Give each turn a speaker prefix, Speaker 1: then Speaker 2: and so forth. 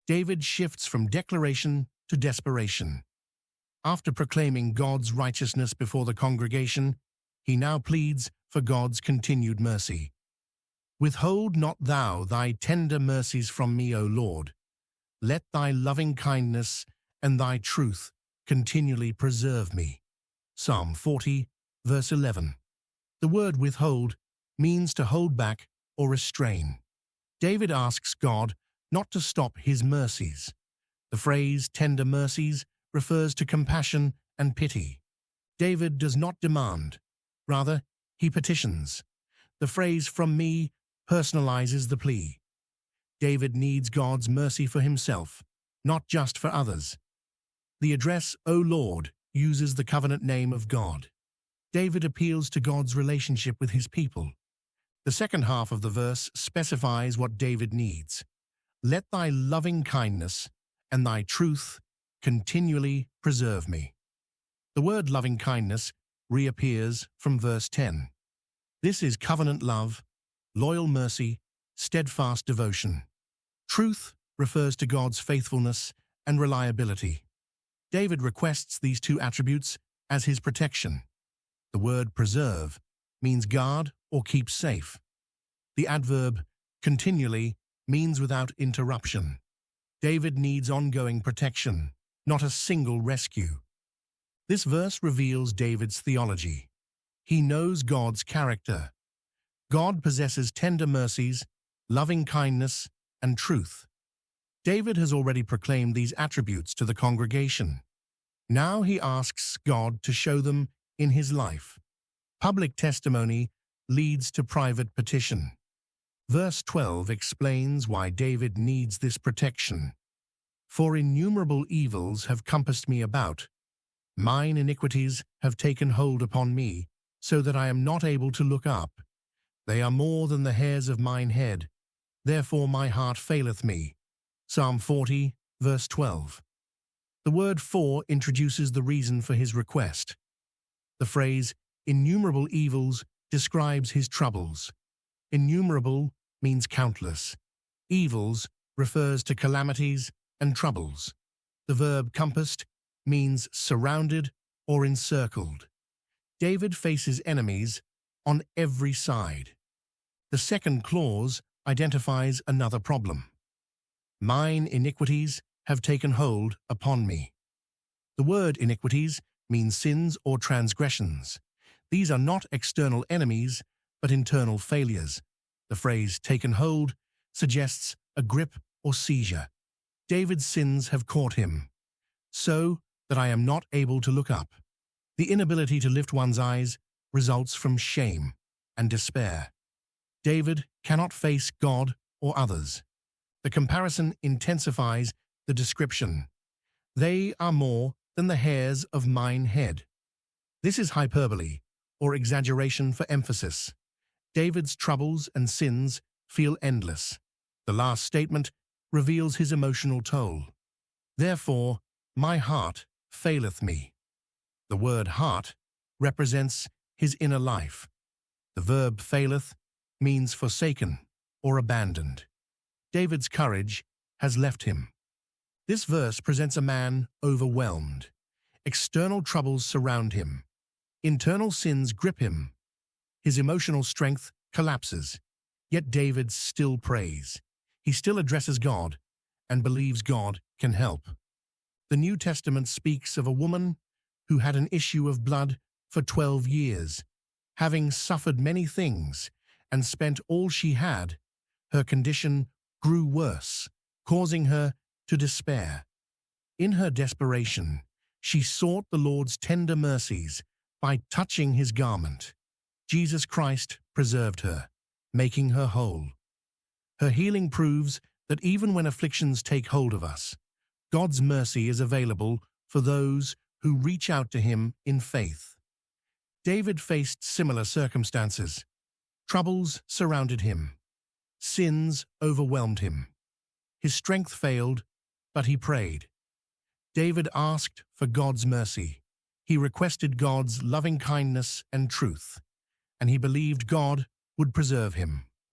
Speaker 1: David shifts from declaration to desperation. After proclaiming God's righteousness before the congregation, he now pleads for God's continued mercy. Withhold not thou thy tender mercies from me, O Lord. Let thy loving kindness and thy truth continually preserve me. Psalm 40, verse 11. The word withhold means to hold back or restrain. David asks God not to stop his mercies. The phrase tender mercies refers to compassion and pity. David does not demand, rather, he petitions. The phrase from me personalizes the plea. David needs God's mercy for himself, not just for others. The address, O Lord, uses the covenant name of God. David appeals to God's relationship with his people. The second half of the verse specifies what David needs. Let thy loving kindness and thy truth continually preserve me. The word loving kindness reappears from verse 10. This is covenant love, loyal mercy, steadfast devotion. Truth refers to God's faithfulness and reliability. David requests these two attributes as his protection. The word preserve means guard or keep safe. The adverb continually means without interruption. David needs ongoing protection, not a single rescue. This verse reveals David's theology. He knows God's character. God possesses tender mercies, loving kindness, and truth. David has already proclaimed these attributes to the congregation. Now he asks God to show them in his life. Public testimony leads to private petition. Verse 12 explains why David needs this protection. For innumerable evils have compassed me about. Mine iniquities have taken hold upon me, so that I am not able to look up. They are more than the hairs of mine head. Therefore my heart faileth me. Psalm 40, verse 12. The word for introduces the reason for his request. The phrase, innumerable evils, describes his troubles. Innumerable means countless. Evils refers to calamities and troubles. The verb compassed means surrounded or encircled. David faces enemies on every side. The second clause identifies another problem. Mine iniquities have taken hold upon me. The word iniquities means sins or transgressions. These are not external enemies, but internal failures. The phrase taken hold suggests a grip or seizure. David's sins have caught him, so that I am not able to look up. The inability to lift one's eyes results from shame and despair. David cannot face God or others. The comparison intensifies the description. They are more than the hairs of mine head. This is hyperbole, or exaggeration for emphasis. David's troubles and sins feel endless. The last statement reveals his emotional toll. Therefore, my heart faileth me. The word heart represents his inner life. The verb faileth means forsaken or abandoned. David's courage has left him. This verse presents a man overwhelmed. External troubles surround him. Internal sins grip him. His emotional strength collapses. Yet David still prays. He still addresses God and believes God can help. The New Testament speaks of a woman who had an issue of blood for 12 years. Having suffered many things and spent all she had, her condition grew worse, causing her to despair. In her desperation, she sought the Lord's tender mercies by touching his garment. Jesus Christ preserved her, making her whole. Her healing proves that even when afflictions take hold of us, God's mercy is available for those who reach out to him in faith. David faced similar circumstances. Troubles surrounded him. Sins overwhelmed him. His strength failed, but he prayed. David asked for God's mercy. He requested God's loving kindness and truth, and he believed God would preserve him.